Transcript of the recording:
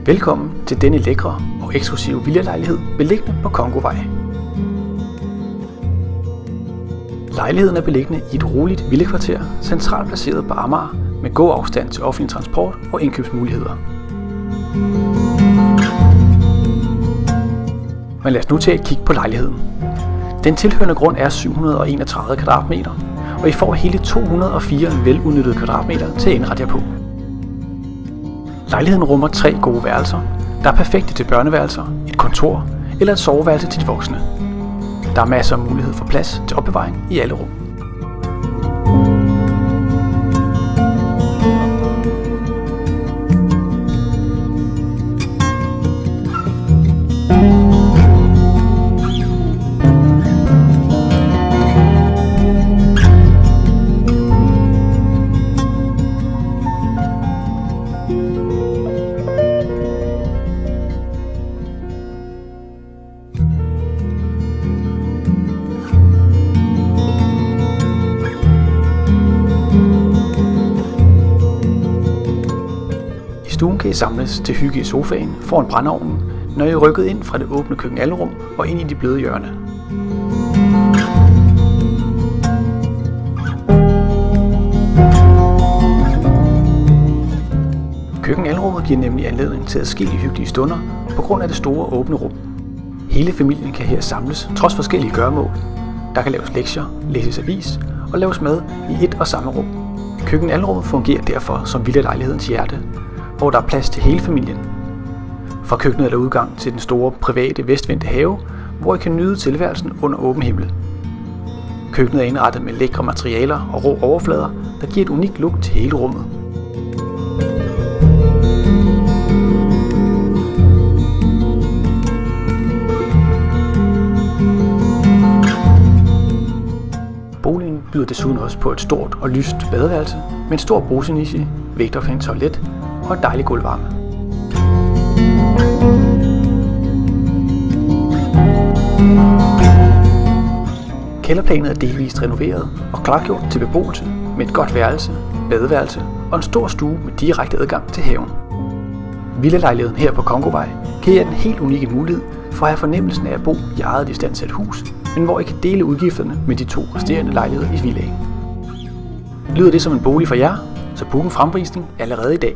Velkommen til denne lækre og eksklusive villalejlighed beliggende på Kongovej. Lejligheden er beliggende i et roligt villakvarter, centralt placeret på Amager, med god afstand til offentlig transport og indkøbsmuligheder. Men lad os nu tage et kig på lejligheden. Den tilhørende grund er 731 kvadratmeter, og I får hele 204 veludnyttede kvadratmeter til at indrette jer på. Lejligheden rummer 3 gode værelser, der er perfekte til børneværelser, et kontor eller et soveværelse til de voksne. Der er masser af mulighed for plads til opbevaring i alle rum. I stuen kan I samles til hygge i sofaen foran brændeovnen, når I er rykket ind fra det åbne køkkenalrum og ind i de bløde hjørner. Køkkenalrummet giver nemlig anledning til adskillige hyggelige stunder på grund af det store åbne rum. Hele familien kan her samles trods forskellige gøremål. Der kan laves lektier, læses avis og laves mad i et og samme rum. Køkkenalrummet fungerer derfor som villalejlighedens hjerte, hvor der er plads til hele familien. Fra køkkenet er der udgang til den store private vestvendte have, hvor I kan nyde tilværelsen under åben himmel. Køkkenet er indrettet med lækre materialer og rå overflader, der giver et unikt look til hele rummet. Boligen byder desuden også på et stort og lyst badeværelse med en stor bruseniche, vægtophængt toilet og en dejlig gulvvarme. Kælderplanet er delvist renoveret og klargjort til beboelse med et godt værelse, badeværelse og en stor stue med direkte adgang til haven. Villalejligheden her på Kongovej kan give jer den helt unikke mulighed for at have fornemmelsen af at bo i eget istandsat hus, men hvor I kan dele udgifterne med de 2 resterende lejligheder i villaen. Lyder det som en bolig for jer, så book en fremvisning allerede i dag.